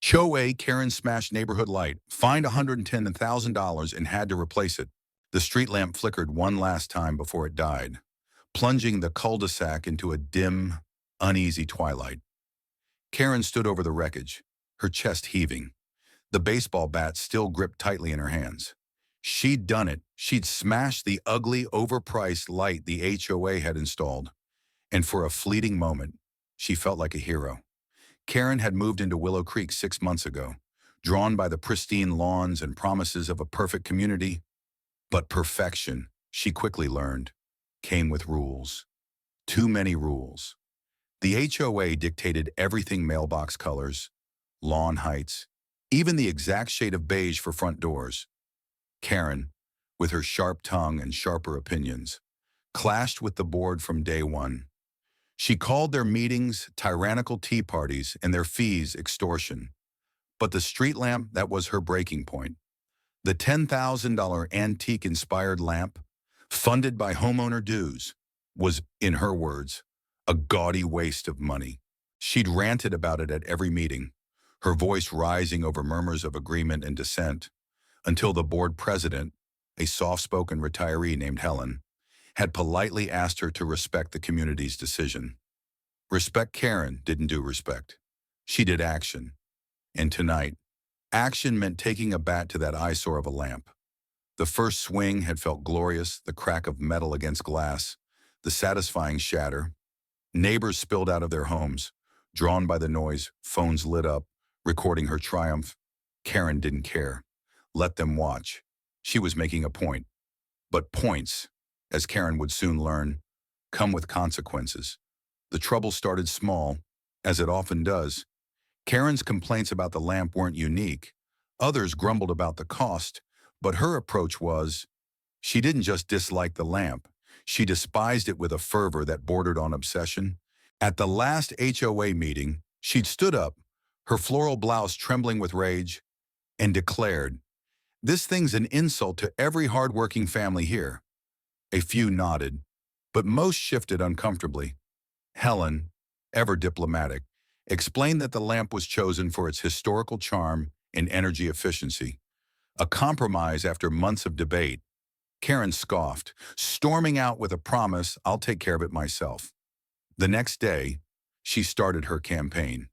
HOA Karens smashed neighborhood light, fined $110,000 and had to replace it. The street lamp flickered one last time before it died, plunging the cul-de-sac into a dim, uneasy twilight. Karen stood over the wreckage, her chest heaving, the baseball bat still gripped tightly in her hands. She'd done it. She'd smashed the ugly, overpriced light the HOA had installed. And for a fleeting moment, she felt like a hero. Karen had moved into Willow Creek 6 months ago, drawn by the pristine lawns and promises of a perfect community. But perfection, she quickly learned, came with rules. Too many rules. The HOA dictated everything: mailbox colors, lawn heights, even the exact shade of beige for front doors. Karen, with her sharp tongue and sharper opinions, clashed with the board from day one. She called their meetings tyrannical tea parties and their fees extortion. But the street lamp, that was her breaking point. The $10,000 antique-inspired lamp, funded by homeowner dues, was, in her words, a gaudy waste of money. She'd ranted about it at every meeting, her voice rising over murmurs of agreement and dissent, until the board president, a soft-spoken retiree named Helen, had politely asked her to respect the community's decision. Respect Karen didn't do respect. She did action. And tonight, action meant taking a bat to that eyesore of a lamp. The first swing had felt glorious, the crack of metal against glass, the satisfying shatter. Neighbors spilled out of their homes, drawn by the noise, phones lit up, recording her triumph. Karen didn't care. Let them watch. She was making a point. But points, as Karen would soon learn, come with consequences. The trouble started small, as it often does. Karen's complaints about the lamp weren't unique. Others grumbled about the cost, but her approach was, she didn't just dislike the lamp, she despised it with a fervor that bordered on obsession. At the last HOA meeting, she'd stood up, her floral blouse trembling with rage, and declared, "This thing's an insult to every hard-working family here." A few nodded, but most shifted uncomfortably. Helen, ever diplomatic, explained that the lamp was chosen for its historical charm and energy efficiency, a compromise after months of debate. Karen scoffed, storming out with a promise, "I'll take care of it myself." The next day, she started her campaign.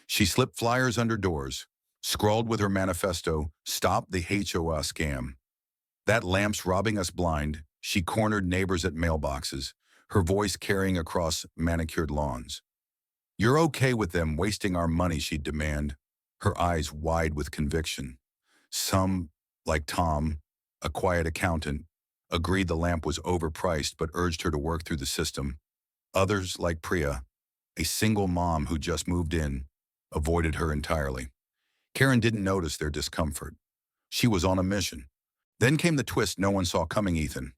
She slipped flyers under doors, scrawled with her manifesto, "Stop the HOA scam." "That lamp's robbing us blind." She cornered neighbors at mailboxes, her voice carrying across manicured lawns. "You're okay with them wasting our money," she'd demand, her eyes wide with conviction. Some, like Tom, a quiet accountant, agreed the lamp was overpriced but urged her to work through the system. Others, like Priya, a single mom who just moved in, avoided her entirely. Karen didn't notice their discomfort. She was on a mission. Then came the twist no one saw coming. Ethan,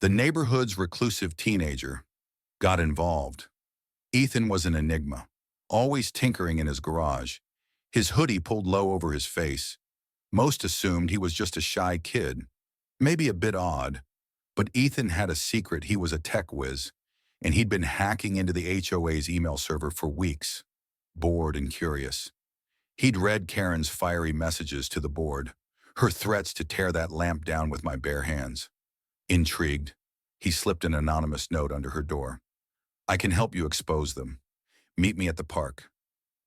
the neighborhood's reclusive teenager, got involved. Ethan was an enigma, always tinkering in his garage, his hoodie pulled low over his face. Most assumed he was just a shy kid, maybe a bit odd, but Ethan had a secret. He was a tech whiz, and he'd been hacking into the HOA's email server for weeks, bored and curious. He'd read Karen's fiery messages to the board, her threats to tear that lamp down with my bare hands. Intrigued, he slipped an anonymous note under her door. "I can help you expose them. Meet me at the park."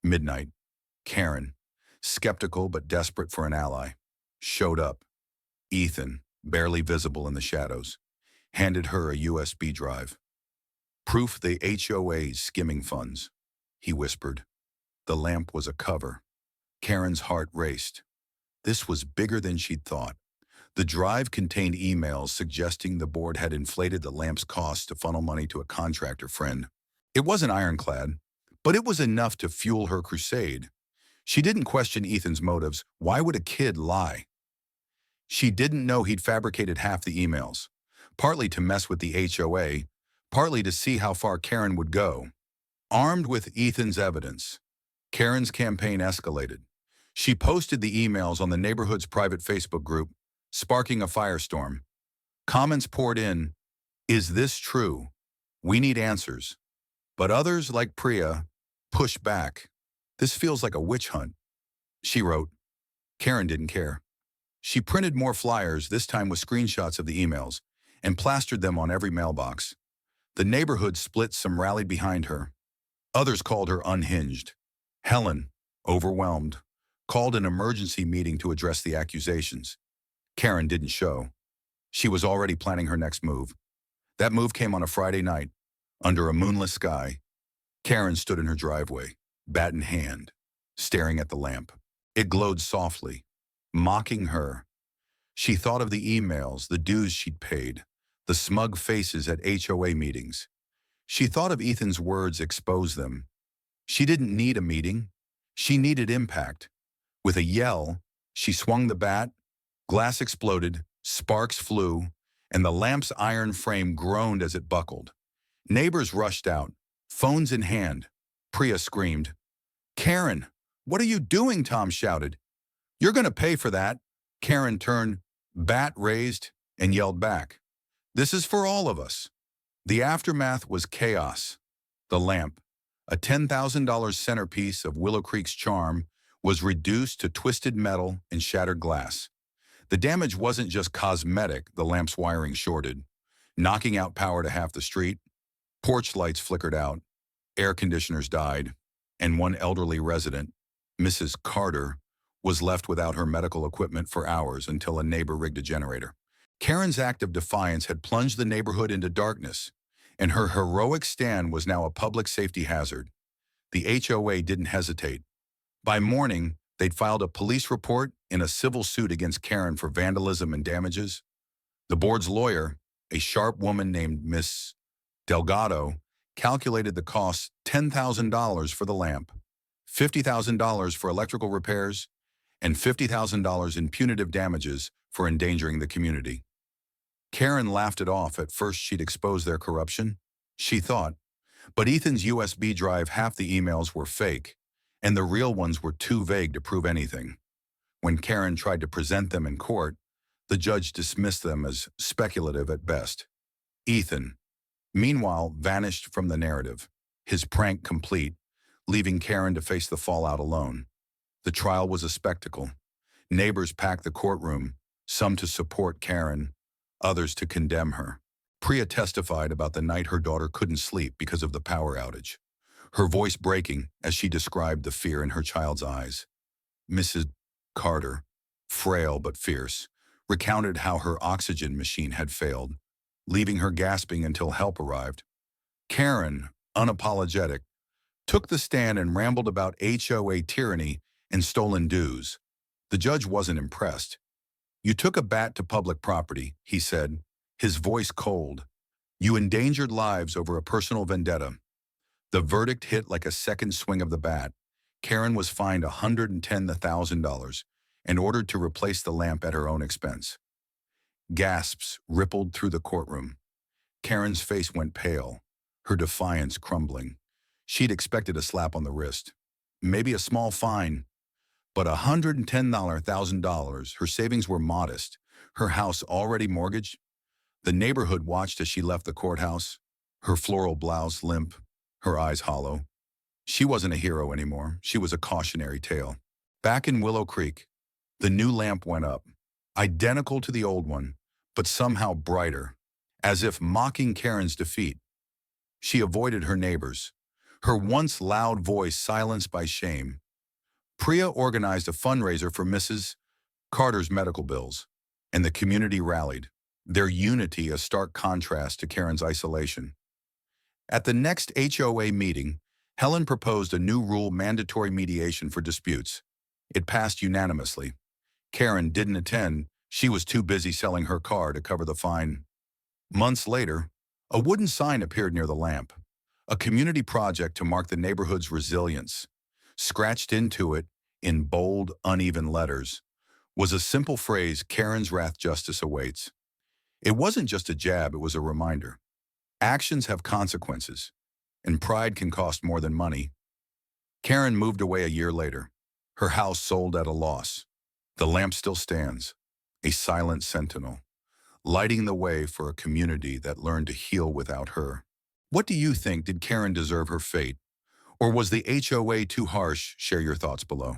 Midnight. Karen, skeptical but desperate for an ally, showed up. Ethan, barely visible in the shadows, handed her a USB drive. "Proof the HOA's skimming funds," he whispered. The lamp was a cover. Karen's heart raced. This was bigger than she'd thought. The drive contained emails suggesting the board had inflated the lamp's cost to funnel money to a contractor friend. It wasn't ironclad, but it was enough to fuel her crusade. She didn't question Ethan's motives. Why would a kid lie? She didn't know he'd fabricated half the emails, partly to mess with the HOA, partly to see how far Karen would go. Armed with Ethan's evidence, Karen's campaign escalated. She posted the emails on the neighborhood's private Facebook group, sparking a firestorm. Comments poured in, "Is this true? We need answers." But others, like Priya, pushed back. "This feels like a witch hunt." she wrote. Karen didn't care. She printed more flyers, this time with screenshots of the emails, and plastered them on every mailbox. The neighborhood split, some rallied behind her. Others called her unhinged. Helen, overwhelmed, called an emergency meeting to address the accusations. Karen didn't show. She was already planning her next move. That move came on a Friday night, under a moonless sky. Karen stood in her driveway, bat in hand, staring at the lamp. It glowed softly, mocking her. She thought of the emails, the dues she'd paid, the smug faces at HOA meetings. She thought of Ethan's words, expose them. She didn't need a meeting. She needed impact. With a yell, she swung the bat, glass exploded, sparks flew, and the lamp's iron frame groaned as it buckled. Neighbors rushed out, phones in hand. Priya screamed. "Karen, what are you doing?" Tom shouted. "You're going to pay for that." Karen turned, bat raised, and yelled back. "This is for all of us." The aftermath was chaos. The lamp, a $10,000 centerpiece of Willow Creek's charm, was reduced to twisted metal and shattered glass. The damage wasn't just cosmetic, the lamp's wiring shorted, knocking out power to half the street. Porch lights flickered out, air conditioners died, and one elderly resident, Mrs. Carter, was left without her medical equipment for hours until a neighbor rigged a generator. Karen's act of defiance had plunged the neighborhood into darkness, and her heroic stand was now a public safety hazard. The HOA didn't hesitate. By morning, they'd filed a police report and a civil suit against Karen for vandalism and damages. The board's lawyer, a sharp woman named Miss Delgado, calculated the cost: $10,000 for the lamp, $50,000 for electrical repairs, and $50,000 in punitive damages for endangering the community. Karen laughed it off. At first she'd exposed their corruption, she thought. But Ethan's USB drive, half the emails were fake, and the real ones were too vague to prove anything. When Karen tried to present them in court, the judge dismissed them as speculative at best. Ethan, meanwhile, vanished from the narrative, his prank complete, leaving Karen to face the fallout alone. The trial was a spectacle. Neighbors packed the courtroom, some to support Karen, others to condemn her. Priya testified about the night her daughter couldn't sleep because of the power outage, her voice breaking as she described the fear in her child's eyes. Mrs. Carter, frail but fierce, recounted how her oxygen machine had failed, leaving her gasping until help arrived. Karen, unapologetic, took the stand and rambled about HOA tyranny and stolen dues. The judge wasn't impressed. "You took a bat to public property," he said, his voice cold. "You endangered lives over a personal vendetta." The verdict hit like a second swing of the bat. Karen was fined $110,000 and ordered to replace the lamp at her own expense. Gasps rippled through the courtroom. Karen's face went pale, her defiance crumbling. She'd expected a slap on the wrist, maybe a small fine, but $110,000. Her savings were modest, her house already mortgaged. The neighborhood watched as she left the courthouse, her floral blouse limp, her eyes hollow. She wasn't a hero anymore. She was a cautionary tale. Back in Willow Creek, the new lamp went up, identical to the old one, but somehow brighter, as if mocking Karen's defeat. She avoided her neighbors, her once loud voice silenced by shame. Priya organized a fundraiser for Mrs. Carter's medical bills, and the community rallied, their unity a stark contrast to Karen's isolation. At the next HOA meeting, Helen proposed a new rule: mandatory mediation for disputes. It passed unanimously. Karen didn't attend. She was too busy selling her car to cover the fine. Months later, a wooden sign appeared near the lamp, a community project to mark the neighborhood's resilience. Scratched into it, in bold, uneven letters, was a simple phrase: "Karen's wrath, justice awaits." It wasn't just a jab, it was a reminder. Actions have consequences, and pride can cost more than money. Karen moved away a year later, her house sold at a loss. The lamp still stands, a silent sentinel, lighting the way for a community that learned to heal without her. What do you think? Did Karen deserve her fate? Or was the HOA too harsh? Share your thoughts below.